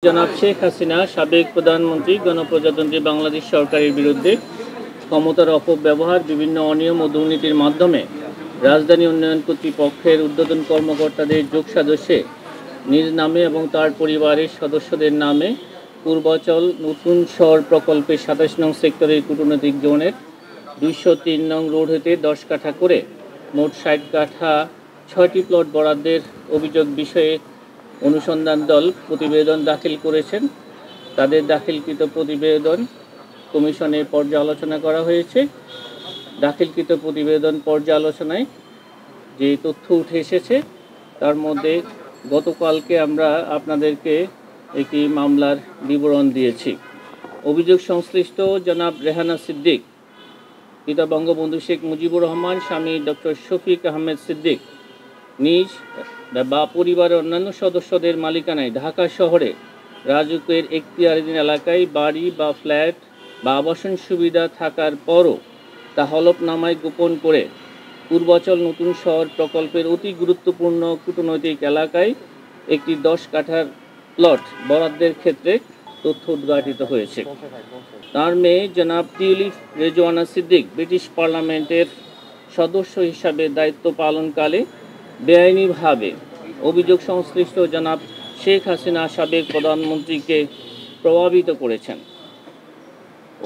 জনাব শেখ হাসিনা সাবেক প্রধানমন্ত্রী গণপ্রজাতন্ত্রী বাংলাদেশ সরকারের বিরুদ্ধে ক্ষমতার অপব্যবহার, বিভিন্ন অনিয়ম ও দুর্নীতির মাধ্যমে রাজধানী উন্নয়ন কর্তৃপক্ষের ঊর্ধ্বতন কর্মকর্তাদের যোগসাজশে নিজ নামে এবং তার পরিবারের সদস্যদের নামে পূর্বাচল নতুন শহর প্রকল্পের ২৭ নং সেক্টরের কূটনৈতিক জোনের ২০৩ নং রোড হতে ১০ কাঠা করে মোট ৬০ কাঠা ৬টি প্লট বরাদ্দের অভিযোগ বিষয়ে অনুসন্ধান দল প্রতিবেদন দাখিল করেছেন। তাদের দাখিলকৃত প্রতিবেদন কমিশনে পর্যালোচনা করা হয়েছে। দাখিলকৃত প্রতিবেদন পর্যালোচনায় যে তথ্য উঠে এসেছে তার মধ্যে গতকালকে আমরা আপনাদেরকে একটি মামলার বিবরণ দিয়েছি। অভিযোগ সংশ্লিষ্ট জনাব রেহানা সিদ্দিক, পিতা বঙ্গবন্ধু শেখ মুজিবুর রহমান, স্বামী ডক্টর শফিক আহমেদ সিদ্দিক নিজ বা পরিবারের অন্যান্য সদস্যদের মালিকানায় ঢাকা শহরে রাজুকের এখতিয়ারাধীন এলাকায় বাড়ি বা ফ্ল্যাট বা আবাসন সুবিধা থাকার পরও তা হলফনামায় গোপন করে পূর্বাচল নতুন শহর প্রকল্পের অতি গুরুত্বপূর্ণ কূটনৈতিক এলাকায় একটি ১০ কাঠার প্লট বরাদ্দের ক্ষেত্রে তথ্য উদ্ঘাটিত হয়েছে। তার মেয়ে জনাব টিউলিপ রেজওয়ানা সিদ্দিক ব্রিটিশ পার্লামেন্টের সদস্য হিসাবে দায়িত্ব পালনকালে বেআইনিভাবে অভিযোগ সংশ্লিষ্ট জনাব শেখ হাসিনা সাবেক প্রধানমন্ত্রীকে প্রভাবিত করেছেন।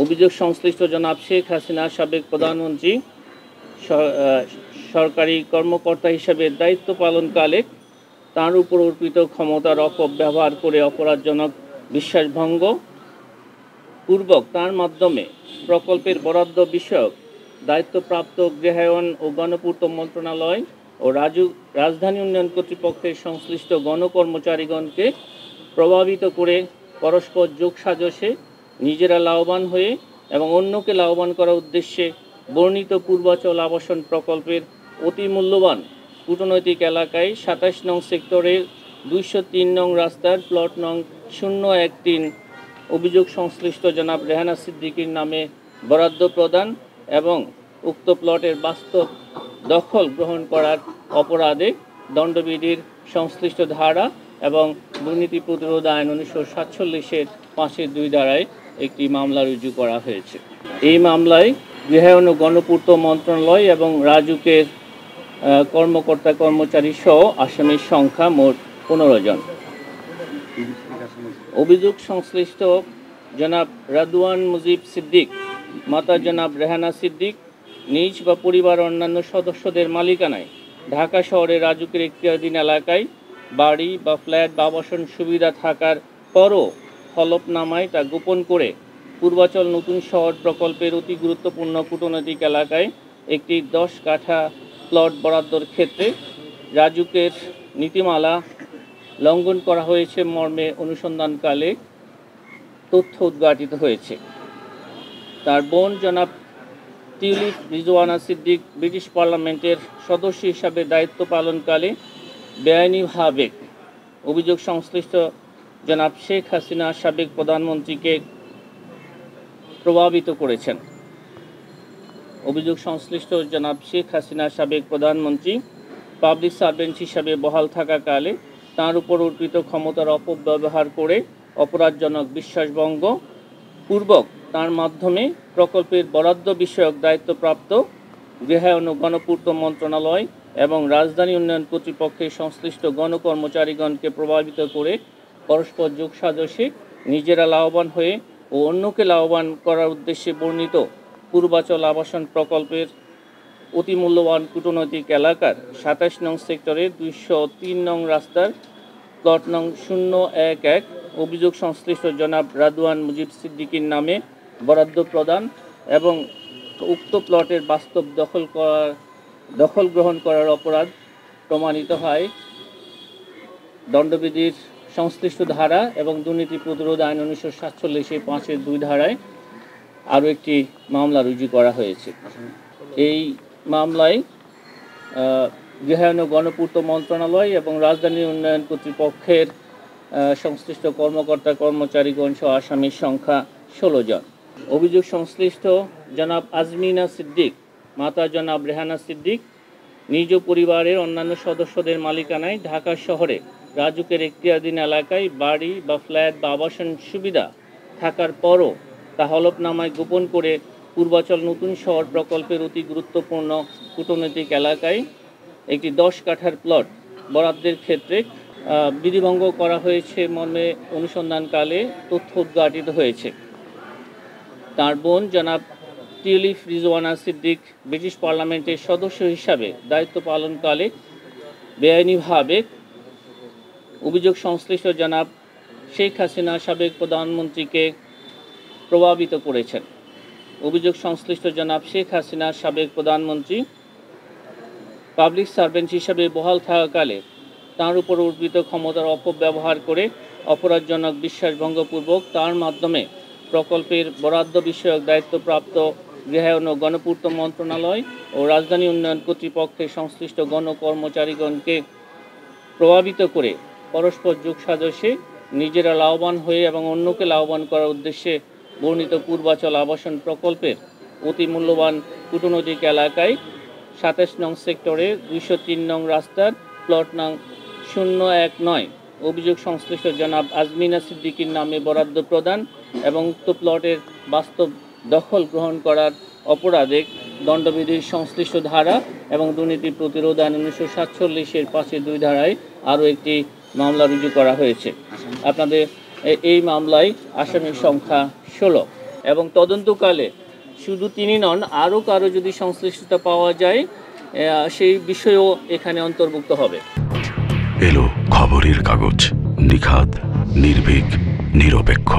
অভিযোগ সংশ্লিষ্ট জনাব শেখ হাসিনা সাবেক প্রধানমন্ত্রী সরকারি কর্মকর্তা হিসাবে দায়িত্ব পালনকালে তার উপর অর্পিত ক্ষমতার অপব্যবহার করে অপরাধজনক বিশ্বাসভঙ্গ পূর্বক তার মাধ্যমে প্রকল্পের বরাদ্দ বিষয়ক দায়িত্বপ্রাপ্ত গৃহায়ন ও গণপূর্ত মন্ত্রণালয় ও রাজধানী উন্নয়ন কর্তৃপক্ষের সংশ্লিষ্ট গণকর্মচারীগণকে প্রভাবিত করে পরস্পর যোগসাজশে নিজেরা লাভবান হয়ে এবং অন্যকে লাভবান করার উদ্দেশ্যে বর্ণিত পূর্বাচল আবাসন প্রকল্পের অতি মূল্যবান কূটনৈতিক এলাকায় ২৭ নং সেক্টরের ২০৩ নং রাস্তার প্লট নং ০১৩ অভিযোগ সংশ্লিষ্ট জনাব রেহানা সিদ্দিকীর নামে বরাদ্দ প্রদান এবং উক্ত প্লটের বাস্তব দখল গ্রহণ করার অপরাধে দণ্ডবিধির সংশ্লিষ্ট ধারা এবং দুর্নীতি প্রতিরোধ আইন ১৯৪৭-এর ৫-২ ধারায় একটি মামলা রুজু করা হয়েছে। এই মামলায় গৃহায়ন ও গণপূর্ত মন্ত্রণালয় এবং রাজুকের কর্মকর্তা কর্মচারী সহ আসামির সংখ্যা মোট ১৫ জন। অভিযোগ সংশ্লিষ্ট জনাব রাদওয়ান মুজিব সিদ্দিক, মাতা জনাব রেহানা সিদ্দিক নিজ বা পরিবার অন্যান্য সদস্যদের মালিকানায় ঢাকা শহরের রাজুকের এখতিয়ারাধীন এলাকায় বাড়ি বা ফ্ল্যাট বা আবাসন সুবিধা থাকার পরও হলফনামায় তা গোপন করে পূর্বাচল নতুন শহর প্রকল্পের অতি গুরুত্বপূর্ণ কূটনৈতিক এলাকায় একটি ১০ কাঠা প্লট বরাদ্দর ক্ষেত্রে রাজুকের নীতিমালা লঙ্ঘন করা হয়েছে মর্মে অনুসন্ধানকালে তথ্য উদ্ঘাটিত হয়েছে। তার বোন জনাব টিউলিপ রিজওয়ানা সিদ্দিক ব্রিটিশ পার্লামেন্টের সদস্য হিসাবে দায়িত্ব পালনকালে বেআইনিভাবে অভিযোগ সংশ্লিষ্ট জনাব শেখ হাসিনা সাবেক প্রধানমন্ত্রীকে প্রভাবিত করেছেন। অভিযোগ সংশ্লিষ্ট জনাব শেখ হাসিনা সাবেক প্রধানমন্ত্রী পাবলিক সার্ভেন্ট হিসাবে বহাল থাকাকালে তার উপর অর্পিত ক্ষমতার অপব্যবহার করে অপরাধজনক বিশ্বাসভঙ্গ পূর্বক তার মাধ্যমে প্রকল্পের বরাদ্দ বিষয়ক দায়িত্বপ্রাপ্ত গৃহায়ন ও গণপূর্ত মন্ত্রণালয় এবং রাজধানী উন্নয়ন কর্তৃপক্ষের সংশ্লিষ্ট গণকর্মচারীগণকে প্রভাবিত করে পরস্পর যোগসাজশে নিজেরা লাভবান হয়ে ও অন্যকে লাভবান করার উদ্দেশ্যে বর্ণিত পূর্বাচল আবাসন প্রকল্পের অতি মূল্যবান কূটনৈতিক এলাকার ২৭ নং সেক্টরের ২০৩ নং রাস্তার প্লট নং ০১১ অভিযোগ সংশ্লিষ্ট জনাব রাদওয়ান মুজিব সিদ্দিকীর নামে বরাদ্দ প্রদান এবং উক্ত প্লটের বাস্তব দখল গ্রহণ করার অপরাধ প্রমাণিত হয় দণ্ডবিধির সংশ্লিষ্ট ধারা এবং দুর্নীতি প্রতিরোধ আইন ১৯৪৭-এর ৫-২ ধারায় আরও একটি মামলা রুজু করা হয়েছে। এই মামলায় গৃহায়ন ও গণপূর্ত মন্ত্রণালয় এবং রাজধানী উন্নয়ন কর্তৃপক্ষের সংশ্লিষ্ট কর্মকর্তা কর্মচারীগণ সহ আসামির সংখ্যা ১৬ জন। অভিযোগ সংশ্লিষ্ট জনাব আজমিনা সিদ্দিক, মাতা জনাব রেহানা সিদ্দিক নিজ পরিবারের অন্যান্য সদস্যদের মালিকানায় ঢাকা শহরে রাজুকের এখতিয়ারাধীন এলাকায় বাড়ি বা ফ্ল্যাট বা আবাসন সুবিধা থাকার পরও তা হলফনামায় গোপন করে পূর্বাচল নতুন শহর প্রকল্পের অতি গুরুত্বপূর্ণ কূটনৈতিক এলাকায় একটি 10 কাঠার প্লট বরাদ্দের ক্ষেত্রে বিধিভঙ্গ করা হয়েছে মর্মে অনুসন্ধানকালে তথ্য উদ্ঘাটিত হয়েছে। তার বোন জনাব টিউলিপ রিজওয়ানা সিদ্দিক ব্রিটিশ পার্লামেন্টের সদস্য হিসাবে দায়িত্ব পালনকালে বেআইনিভাবে অভিযোগ সংশ্লিষ্ট জনাব শেখ হাসিনা সাবেক প্রধানমন্ত্রীকে প্রভাবিত করেছেন। অভিযোগ সংশ্লিষ্ট জনাব শেখ হাসিনা সাবেক প্রধানমন্ত্রী পাবলিক সার্ভেন্ট হিসাবে বহাল থাকাকালে তার উপর অর্পিত ক্ষমতার অপব্যবহার করে অপরাধজনক বিশ্বাসভঙ্গপূর্বক তার মাধ্যমে প্রকল্পের বরাদ্দ বিষয়ক দায়িত্বপ্রাপ্ত গৃহায়ন ও গণপূর্ত মন্ত্রণালয় ও রাজধানী উন্নয়ন কর্তৃপক্ষের সংশ্লিষ্ট গণকর্মচারীগণকে প্রভাবিত করে পরস্পর যোগসাজশে নিজেরা লাভবান হয়ে এবং অন্যকে লাভবান করার উদ্দেশ্যে বর্ণিত পূর্বাচল আবাসন প্রকল্পের অতি মূল্যবান কূটনৈতিক এলাকায় 27 নং সেক্টরে 203 নং রাস্তার প্লট নং 019 অভিযোগ সংশ্লিষ্ট জনাব আজমিনা সিদ্দিকীর নামে বরাদ্দ প্রদান এবং উক্ত প্লটের বাস্তব দখল গ্রহণ করার অপরাধে দণ্ডবিধির সংশ্লিষ্ট ধারা এবং দুর্নীতি প্রতিরোধ আইন 1947-এর 5-2 ধারায় আরও একটি মামলা রুজু করা হয়েছে। আপনাদের এই মামলায় আসামির সংখ্যা 16 এবং তদন্তকালে শুধু তিনি নন, আরও কারো যদি সংশ্লিষ্টতা পাওয়া যায় সেই বিষয়েও এখানে অন্তর্ভুক্ত হবে। এলো খবরের কাগজ, নিখাত, নির্ভীক, নিরপেক্ষ।